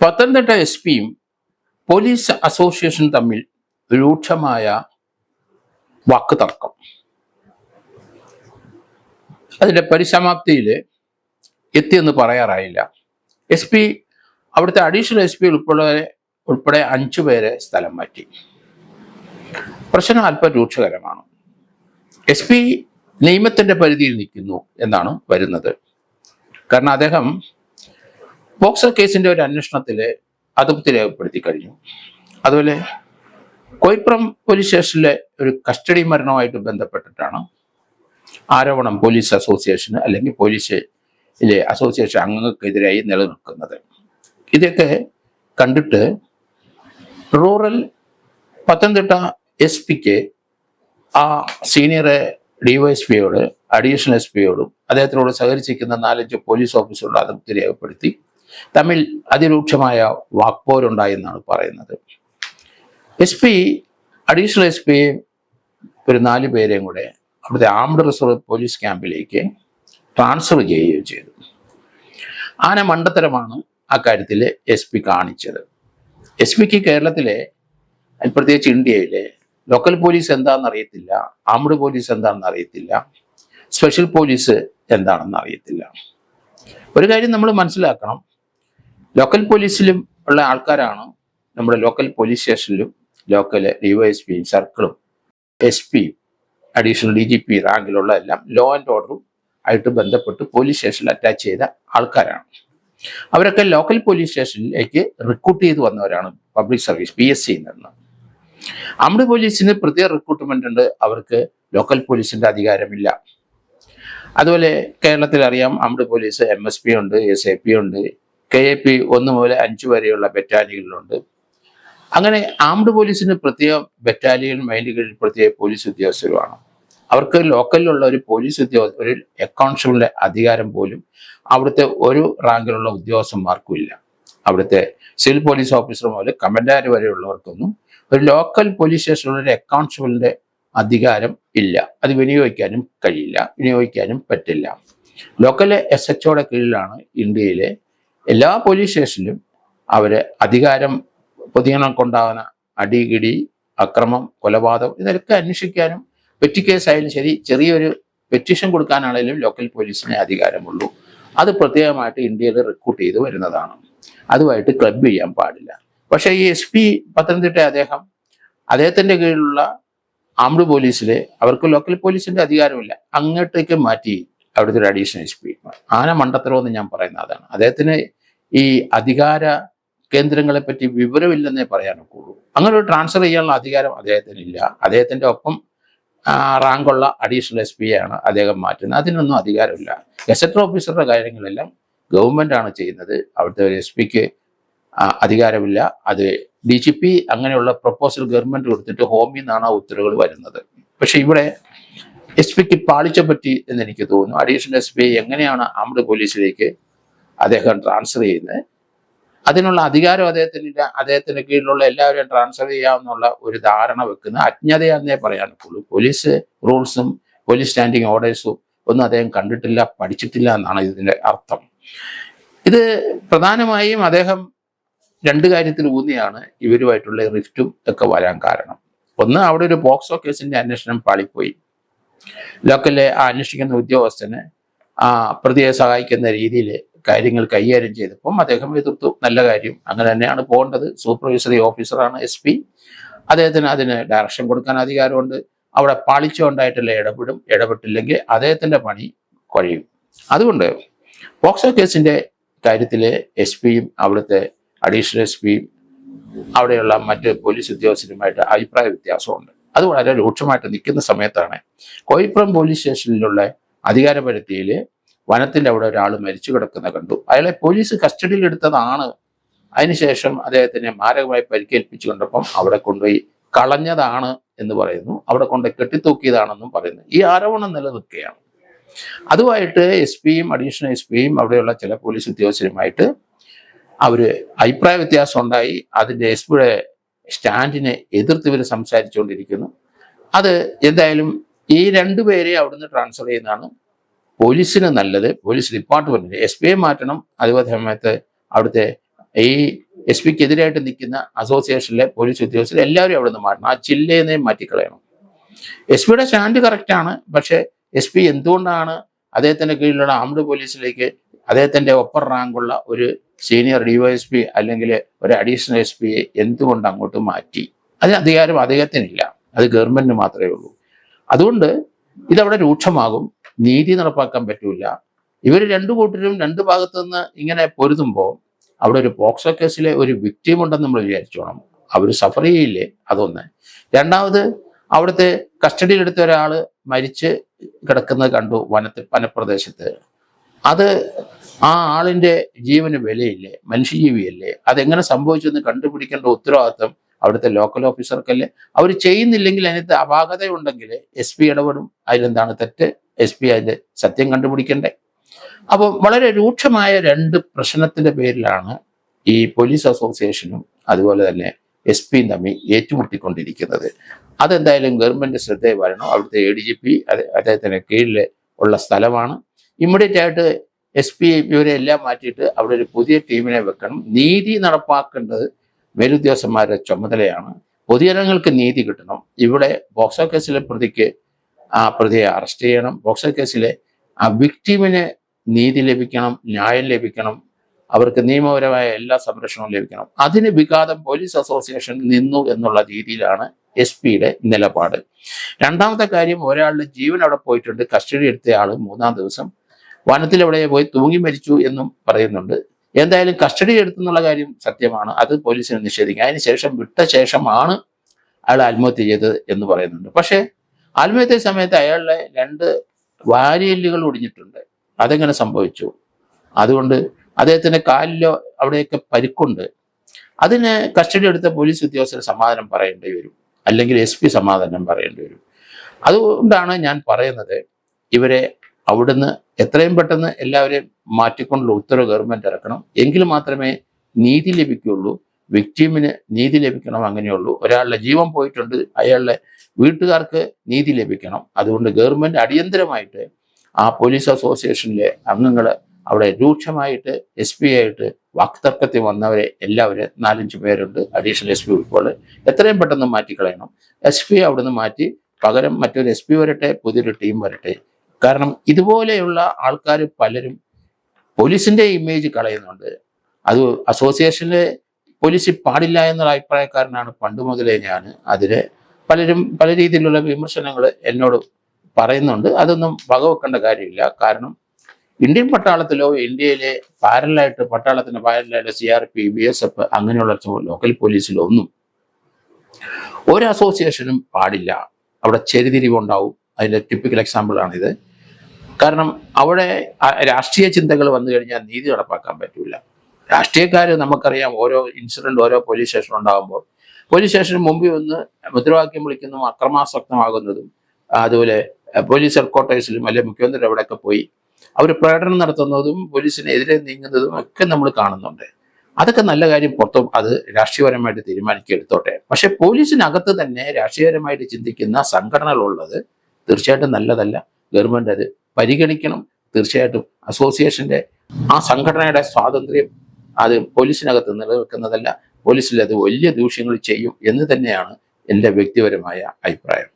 Pathanamthitta S പിയും police association തമ്മിൽ രൂക്ഷമായ വാക്കുതർക്കം. അതിൻ്റെ പരിസമാപ്തിയിൽ എത്തിയെന്ന് പറയാറായില്ല. എസ് പി അവിടുത്തെ അഡീഷണൽ എസ് പി ഉൾപ്പെടെ 5 പേരെ സ്ഥലം മാറ്റി. പ്രശ്നം അല്പം രൂക്ഷകരമാണ്. എസ് പി നിയമത്തിൻ്റെ പരിധിയിൽ നിൽക്കുന്നു എന്നാണ് വരുന്നത്. കാരണം അദ്ദേഹം പോക്സോ കേസിൻ്റെ ഒരു അന്വേഷണത്തിൽ അതൃപ്തി രേഖപ്പെടുത്തി കഴിഞ്ഞു. അതുപോലെ കോയിപ്പുറം പോലീസ് സ്റ്റേഷനിലെ ഒരു കസ്റ്റഡി മരണവുമായിട്ട് ബന്ധപ്പെട്ടിട്ടാണ് ആരോപണം പോലീസ് അസോസിയേഷന് അല്ലെങ്കിൽ പോലീസിലെ അസോസിയേഷൻ അംഗങ്ങൾക്കെതിരായി നിലനിൽക്കുന്നത്. ഇതൊക്കെ കണ്ടിട്ട് റൂറൽ പത്തനംതിട്ട എസ് പിക്ക് ആ സീനിയർ ഡിവൈഎസ്പിയോട് അഡീഷണൽ എസ് പിയോടും അദ്ദേഹത്തിനോട് സഹകരിച്ചിരിക്കുന്ന 4-5 പോലീസ് ഓഫീസറോട് അതൃപ്തി രേഖപ്പെടുത്തി തമ്മിൽ അതിരൂക്ഷമായ വാക്പോരുണ്ടായി എന്നാണ് പറയുന്നത്. S P additional S P ഒരു 4 പേരെയും കൂടെ അവിടുത്തെ ആംഡ് റിസർവ് പോലീസ് ക്യാമ്പിലേക്ക് ട്രാൻസ്ഫർ ചെയ്യുകയും ചെയ്തു. ആന മണ്ടത്തരമാണ് ആ കാര്യത്തിൽ എസ് പി കാണിച്ചത്. എസ് പിക്ക് കേരളത്തിലെ പ്രത്യേകിച്ച് ഇന്ത്യയിലെ ലോക്കൽ പോലീസ് എന്താണെന്ന് അറിയത്തില്ല, ആംഡ് പോലീസ് എന്താണെന്ന് അറിയത്തില്ല, സ്പെഷ്യൽ പോലീസ് എന്താണെന്ന് അറിയത്തില്ല. ഒരു കാര്യം നമ്മൾ മനസ്സിലാക്കണം, ലോക്കൽ പോലീസിലും ഉള്ള ആൾക്കാരാണ് നമ്മുടെ ലോക്കൽ പോലീസ് സ്റ്റേഷനിലും ലോക്കൽ ഡിവൈഎസ്പിയും സർക്കിളും എസ് പിയും അഡീഷണൽ DGP റാങ്കിലുള്ള എല്ലാം ലോ ആൻഡ് ഓർഡറും ആയിട്ട് ബന്ധപ്പെട്ട് പോലീസ് സ്റ്റേഷനിൽ അറ്റാച്ച് ചെയ്ത ആൾക്കാരാണ്. അവരൊക്കെ ലോക്കൽ പോലീസ് സ്റ്റേഷനിലേക്ക് റിക്രൂട്ട് ചെയ്ത് വന്നവരാണ് പബ്ലിക് സർവീസ് PSC നിന്ന്. ആംഡ് പോലീസിന് പ്രത്യേക റിക്രൂട്ട്മെന്റ് ഉണ്ട്, അവർക്ക് ലോക്കൽ പോലീസിന്റെ അധികാരമില്ല. അതുപോലെ കേരളത്തിൽ അറിയാം, ആംഡ് പോലീസ് MSP ഉണ്ട്, SAP ഉണ്ട്, KAP 1 മുതൽ 5 വരെയുള്ള ബറ്റാലിയനുകളുണ്ട്. അങ്ങനെ ആംഡ് പോലീസിന് പ്രത്യേക ബറ്റാലിയൻ അതിൻ്റെ കീഴിൽ പ്രത്യേക പോലീസ് ഉദ്യോഗസ്ഥരുമാണ്. അവർക്ക് ലോക്കലിലുള്ള ഒരു പോലീസ് ഒരു അക്കൗണ്ടബിളിന്റെ അധികാരം പോലും അവിടുത്തെ ഒരു റാങ്കിലുള്ള ഉദ്യോഗസ്ഥന്മാർക്കും ഇല്ല. അവിടുത്തെ സിവിൽ പോലീസ് ഓഫീസർ മുതൽ കമാൻഡന്റ് വരെയുള്ളവർക്കൊന്നും ഒരു ലോക്കൽ പോലീസ് സ്റ്റേഷനിലുള്ള ഒരു അക്കൗണ്ടബിളിന്റെ അധികാരം ഇല്ല. അത് വിനിയോഗിക്കാനും കഴിയില്ല, വിനിയോഗിക്കാനും പറ്റില്ല. ലോക്കൽ SHOയുടെ കീഴിലാണ് ഇന്ത്യയിലെ എല്ലാ പോലീസ് സ്റ്റേഷനിലും അവര് അധികാരം പൊതുജനങ്ങൾക്കുണ്ടാകുന്ന അടികിടി, അക്രമം, കൊലപാതകം ഇതൊക്കെ അന്വേഷിക്കാനും പെറ്റി കേസായാലും ശരി ചെറിയൊരു പെറ്റീഷൻ കൊടുക്കാനാണെങ്കിലും ലോക്കൽ പോലീസിനെ അധികാരമുള്ളൂ. അത് പ്രത്യേകമായിട്ട് ഇന്ത്യയിൽ റിക്രൂട്ട് ചെയ്ത് വരുന്നതാണ്. അതുമായിട്ട് ക്ലബ് ചെയ്യാൻ പാടില്ല. പക്ഷേ ഈ SP പത്തനംതിട്ട അദ്ദേഹത്തിൻ്റെ കീഴിലുള്ള ആംഡ് പോലീസിൽ അവർക്ക് ലോക്കൽ പോലീസിന്റെ അധികാരമില്ല, അങ്ങോട്ടേക്ക് മാറ്റി അവിടുത്തെ ഒരു അഡീഷണൽ SP. ആന മണ്ടത്തരമെന്ന് ഞാൻ പറയുന്നത് അതാണ്. അദ്ദേഹത്തിന് ഈ അധികാര കേന്ദ്രങ്ങളെ പറ്റി വിവരമില്ലെന്നേ പറയാനൊക്കുള്ളൂ. അങ്ങനെ ഒരു ട്രാൻസ്ഫർ ചെയ്യാനുള്ള അധികാരം അദ്ദേഹത്തിനില്ല. അദ്ദേഹത്തിൻ്റെ ഒപ്പം റാങ്കുള്ള അഡീഷണൽ SP ആണ് അദ്ദേഹം മാറ്റുന്നത്. അതിനൊന്നും അധികാരമില്ല. ഗസറ്റഡ് ഓഫീസറുടെ കാര്യങ്ങളെല്ലാം ഗവൺമെന്റ് ആണ് ചെയ്യുന്നത്. അവിടുത്തെ ഒരു SPക്ക് അധികാരമില്ല. അത് DGP അങ്ങനെയുള്ള പ്രപ്പോസൽ ഗവൺമെന്റ് കൊടുത്തിട്ട് ഹോമിൽ നിന്നാണ് ആ ഉത്തരവുകൾ വരുന്നത്. പക്ഷെ ഇവിടെ SPക്ക് പാളിച്ച പറ്റി എന്ന് എനിക്ക് തോന്നുന്നു. അഡീഷണൽ SP എങ്ങനെയാണ് ആംഡ് പോലീസിലേക്ക് അദ്ദേഹം ട്രാൻസ്ഫർ ചെയ്യുന്നത്, അതിനുള്ള അധികാരം അദ്ദേഹത്തിനില്ല. അദ്ദേഹത്തിന് കീഴിലുള്ള എല്ലാവരെയും ട്രാൻസ്ഫർ ചെയ്യാമെന്നുള്ള ഒരു ധാരണ വെക്കുന്ന അജ്ഞതയാണെന്നേ പറയാനൊക്കുള്ളൂ. പോലീസ് റൂൾസും പോലീസ് സ്റ്റാൻഡിങ് ഓർഡേഴ്സും ഒന്നും അദ്ദേഹം കണ്ടിട്ടില്ല, പഠിച്ചിട്ടില്ല എന്നാണ് ഇതിന്റെ അർത്ഥം. ഇത് പ്രധാനമായും അദ്ദേഹം 2 കാര്യത്തിൽ ഊന്നിയാണ് ഇവരുമായിട്ടുള്ള റിഫ്റ്റും ഒക്കെ വരാൻ കാരണം. ഒന്ന്, അവിടെ ഒരു പോക്സോ കേസിന്റെ അന്വേഷണം പാളിപ്പോയി. ലോക്കലിലെ അന്വേഷിക്കുന്ന ഉദ്യോഗസ്ഥന് പ്രതിയെ സഹായിക്കുന്ന രീതിയിൽ കാര്യങ്ങൾ കൈകാര്യം ചെയ്തപ്പം അദ്ദേഹം എതിർത്തു. നല്ല കാര്യം, അങ്ങനെ തന്നെയാണ് പോകേണ്ടത്. സൂപ്പർവൈസറി ഓഫീസറാണ് SP, അദ്ദേഹത്തിന് അതിന് ഡയറക്ഷൻ കൊടുക്കാൻ അധികാരമുണ്ട്. അവിടെ പാളിച്ച ഉണ്ടായിട്ടല്ല ഇടപെട്ടില്ലെങ്കിൽ അദ്ദേഹത്തിന്റെ പണി കഴിയും. അതുകൊണ്ട് പോക്സോ കേസിന്റെ കാര്യത്തിൽ SPയും അവിടുത്തെ അഡീഷണൽ SPയും അവിടെയുള്ള മറ്റ് പോലീസ് ഉദ്യോഗസ്ഥരുമായിട്ട് അഭിപ്രായ വ്യത്യാസമുണ്ട്. അത് വളരെ രൂക്ഷമായിട്ട് നിൽക്കുന്ന സമയത്താണ് കോയിപ്പുറം പോലീസ് സ്റ്റേഷനിലുള്ള അധികാരപരിധിയിൽ വനത്തിന്റെ അവിടെ ഒരാൾ മരിച്ചു കിടക്കുന്ന കണ്ടു. അയാളെ പോലീസ് കസ്റ്റഡിയിൽ എടുത്തതാണ്. അതിനുശേഷം അദ്ദേഹത്തിനെ മാരകമായി പരിക്കേൽപ്പിച്ചു കൊണ്ടപ്പം അവിടെ കൊണ്ടുപോയി കളഞ്ഞതാണ് എന്ന് പറയുന്നു, അവിടെ കൊണ്ടുപോയി കെട്ടിത്തൂക്കിയതാണെന്നും പറയുന്നു. ഈ ആരോപണം നിലനിൽക്കുകയാണ്. അതുമായിട്ട് SPയും അഡീഷണൽ SPയും അവിടെയുള്ള ചില പോലീസ് ഉദ്യോഗസ്ഥരുമായിട്ട് അവര് അഭിപ്രായ വ്യത്യാസം ഉണ്ടായി. അതിന്റെ SPയുടെ സ്റ്റാൻഡിനെ എതിർത്ത് ഇവർ സംസാരിച്ചുകൊണ്ടിരിക്കുന്നു. അത് എന്തായാലും ഈ 2 പേരെ അവിടുന്ന് ട്രാൻസ്ഫർ ചെയ്യുന്നതാണ് പോലീസിന് നല്ലത്. പോലീസ് ഡിപ്പാർട്ട്മെന്റിന് SP മാറ്റണം. അതുപോലെ സമയത്ത് അവിടുത്തെ ഈ SP എതിരായിട്ട് നിൽക്കുന്ന അസോസിയേഷനിലെ പോലീസ് ഉദ്യോഗസ്ഥർ എല്ലാവരും അവിടെ നിന്ന് മാറ്റണം. ആ ജില്ലയെ മാറ്റിക്കളയണം. SP സ്റ്റാൻഡ് കറക്റ്റാണ്. പക്ഷേ SP എന്തുകൊണ്ടാണ് അദ്ദേഹത്തിന്റെ കീഴിലുള്ള ആംഡ് പോലീസിലേക്ക് അദ്ദേഹത്തിന്റെ ഒപ്പർ റാങ്കുള്ള ഒരു സീനിയർ DYSP അല്ലെങ്കിൽ ഒരു അഡീഷണൽ SP എന്തുകൊണ്ട് അങ്ങോട്ട് മാറ്റി? അതിന് അധികാരം അദ്ദേഹത്തിനില്ല, അത് ഗവൺമെന്റിന് മാത്രമേ ഉള്ളൂ. അതുകൊണ്ട് ഇതവിടെ രൂക്ഷമാകും. നീതി നടപ്പാക്കാൻ പറ്റൂല. ഇവർ രണ്ടു കൂട്ടരും രണ്ട് ഭാഗത്തു നിന്ന് ഇങ്ങനെ പൊരുതുമ്പോൾ അവിടെ ഒരു പോക്സോ കേസിലെ ഒരു വിക്ടിം ഉണ്ടെന്ന് നമ്മൾ വിചാരിച്ചോണം. അവർ സഫർ ചെയ്യില്ലേ? അതൊന്ന്. രണ്ടാമത് അവിടുത്തെ കസ്റ്റഡിയിലെടുത്ത ഒരാൾ മരിച്ച് കിടക്കുന്നത് കണ്ടു വനപ്രദേശത്ത്. അത് ആ ആളിന്റെ ജീവന് വിലയില്ലേ? മനുഷ്യജീവിയല്ലേ? അതെങ്ങനെ സംഭവിച്ചെന്ന് കണ്ടുപിടിക്കേണ്ട ഉത്തരവാദിത്വം അവിടുത്തെ ലോക്കൽ ഓഫീസർക്കല്ലേ? അവർ ചെയ്യുന്നില്ലെങ്കിൽ അതിനകത്ത് അപാകതയുണ്ടെങ്കിൽ SP ഇടപെടും. അതിലെന്താണ് തെറ്റ്? SP അതിന്റെ സത്യം കണ്ടുപിടിക്കണ്ടേ? അപ്പോൾ വളരെ രൂക്ഷമായ രണ്ട് പ്രശ്നത്തിന്റെ പേരിലാണ് ഈ പോലീസ് അസോസിയേഷനും അതുപോലെ തന്നെ SP തമ്മിൽ ഏറ്റുമുട്ടിക്കൊണ്ടിരിക്കുന്നത്. അതെന്തായാലും ഗവൺമെന്റ് ശ്രദ്ധയിൽ വരണം. അവിടുത്തെ ADGP അദ്ദേഹത്തിന് കീഴിൽ ഉള്ള സ്ഥലമാണ്. ഇമ്മീഡിയറ്റ് ആയിട്ട് SP ഇവരെ എല്ലാം മാറ്റിയിട്ട് അവിടെ ഒരു പുതിയ ടീമിനെ വെക്കണം. നീതി നടപ്പാക്കേണ്ടത് മേലുദ്യോഗസ്ഥന്മാരുടെ ചുമതലയാണ്. പൊതുജനങ്ങൾക്ക് നീതി കിട്ടണം. ഇവിടെ പോക്സോ കേസിലെ പ്രതിയെ അറസ്റ്റ് ചെയ്യണം. പോക്സോ കേസിലെ ആ വിക്ടിമിന് നീതി ലഭിക്കണം, ന്യായം ലഭിക്കണം, അവർക്ക് നിയമപരമായ എല്ലാ സംരക്ഷണവും ലഭിക്കണം. അതിന് വിഘാതം പോലീസ് അസോസിയേഷൻ നിന്നു എന്നുള്ള രീതിയിലാണ് SP നിലപാട്. രണ്ടാമത്തെ കാര്യം, ഒരാളുടെ ജീവൻ അവിടെ പോയിട്ടുണ്ട്. കസ്റ്റഡി എടുത്ത ആൾ മൂന്നാം ദിവസം വനത്തിലെവിടെ പോയി തൂങ്ങി മരിച്ചു എന്നും പറയുന്നുണ്ട്. എന്തായാലും കസ്റ്റഡി എടുത്തെന്നുള്ള കാര്യം സത്യമാണ്. അത് പോലീസിന് നിഷേധിക്കും. അതിനുശേഷം വിട്ട ശേഷമാണ് അയാൾ ആത്മഹത്യ ചെയ്തത് എന്ന് പറയുന്നുണ്ട്. പക്ഷേ ആത്മഹത്യ സമയത്ത് അയാളുടെ 2 വാരിയെല്ലുകൾ ഒടിഞ്ഞിട്ടുണ്ട്. അതെങ്ങനെ സംഭവിച്ചു? അതുകൊണ്ട് അദ്ദേഹത്തിന്റെ കാലിലോ അവിടെയൊക്കെ പരിക്കുണ്ട്. അതിന് കസ്റ്റഡി എടുത്ത പോലീസ് ഉദ്യോഗസ്ഥർ സമാധാനം പറയേണ്ടി വരും, അല്ലെങ്കിൽ SP സമാധാനം പറയേണ്ടി വരും. അതുകൊണ്ടാണ് ഞാൻ പറയുന്നത്, ഇവരെ അവിടുന്ന് എത്രയും പെട്ടെന്ന് എല്ലാവരെയും മാറ്റിക്കൊണ്ടുള്ള ഉത്തരവ് ഗവൺമെന്റ് ഇറക്കണം. എങ്കിൽ മാത്രമേ നീതി ലഭിക്കുകയുള്ളൂ. വിക്ടിമിന് നീതി ലഭിക്കണം. അങ്ങനെയുള്ളൂ. ഒരാളുടെ ജീവൻ പോയിട്ടുണ്ട്, അയാളുടെ വീട്ടുകാർക്ക് നീതി ലഭിക്കണം. അതുകൊണ്ട് ഗവൺമെന്റ് അടിയന്തരമായിട്ട് ആ പോലീസ് അസോസിയേഷനിലെ അംഗങ്ങൾ അവിടെ രൂക്ഷമായിട്ട് SP ആയിട്ട് വാക്തർക്കത്തിൽ വന്നവരെ എല്ലാവരും 4-5 പേരുണ്ട്, അഡീഷണൽ SP ഉൾപ്പെടെ, എത്രയും പെട്ടെന്ന് മാറ്റിക്കളയണം. SP അവിടുന്ന് മാറ്റി പകരം മറ്റൊരു SP വരട്ടെ, പുതിയൊരു ടീം വരട്ടെ. കാരണം ഇതുപോലെയുള്ള ആൾക്കാർ പലരും പോലീസിന്റെ ഇമേജ് കളയുന്നുണ്ട്. അത് അസോസിയേഷനിലെ പോലീസ് പാടില്ല എന്നുള്ള അഭിപ്രായക്കാരനാണ് പണ്ട് മുതലേ ഞാൻ. അതിന് പലരും പല രീതിയിലുള്ള വിമർശനങ്ങൾ എന്നോട് പറയുന്നുണ്ട്. അതൊന്നും വകവെക്കേണ്ട കാര്യമില്ല. കാരണം ഇന്ത്യൻ പട്ടാളത്തിലോ ഇന്ത്യയിലെ പട്ടാളത്തിന് പാരലായിട്ട് CRP, BSF അങ്ങനെയുള്ള ലോക്കൽ പോലീസിലോ ഒന്നും ഒരു അസോസിയേഷനും പാടില്ല. അവിടെ ചെരിതിരിവുണ്ടാവും. അതിൻ്റെ ടിപ്പിക്കൽ എക്സാമ്പിളാണിത്. കാരണം അവിടെ രാഷ്ട്രീയ ചിന്തകൾ വന്നു കഴിഞ്ഞാൽ നീതി നടപ്പാക്കാൻ പറ്റില്ല. രാഷ്ട്രീയക്കാർ നമുക്കറിയാം, ഓരോ ഇൻസിഡന്റ് ഓരോ പോലീസ് സ്റ്റേഷൻ ഉണ്ടാകുമ്പോൾ പോലീസ് സ്റ്റേഷന് മുമ്പിൽ ഒന്ന് മുദ്രാവാക്യം വിളിക്കുന്നതും അക്രമാസക്തമാകുന്നതും, അതുപോലെ പോലീസ് ഹെഡ്ക്വാർട്ടേഴ്സിലും അല്ലെങ്കിൽ മുഖ്യമന്ത്രി അവിടെയൊക്കെ പോയി അവർ പ്രകടനം നടത്തുന്നതും പോലീസിനെതിരെ നീങ്ങുന്നതും ഒക്കെ നമ്മൾ കാണുന്നുണ്ട്. അതൊക്കെ നല്ല കാര്യം, പുറത്തും അത് രാഷ്ട്രീയപരമായിട്ട് തീരുമാനിക്കെടുത്തോട്ടെ. പക്ഷെ പോലീസിനകത്ത് തന്നെ രാഷ്ട്രീയപരമായിട്ട് ചിന്തിക്കുന്ന സംഘടനകളുള്ളത് തീർച്ചയായിട്ടും നല്ലതല്ല. ഗവൺമെന്റ് അത് പരിഗണിക്കണം. തീർച്ചയായിട്ടും അസോസിയേഷന്റെ ആ സംഘടനയുടെ സ്വാതന്ത്ര്യം അത് പോലീസിനകത്ത് നിലനിൽക്കുന്നതല്ല. പോലീസിൽ അത് വലിയ ദൂഷ്യങ്ങൾ ചെയ്യും എന്ന് തന്നെയാണ് എൻ്റെ വ്യക്തിപരമായ അഭിപ്രായം.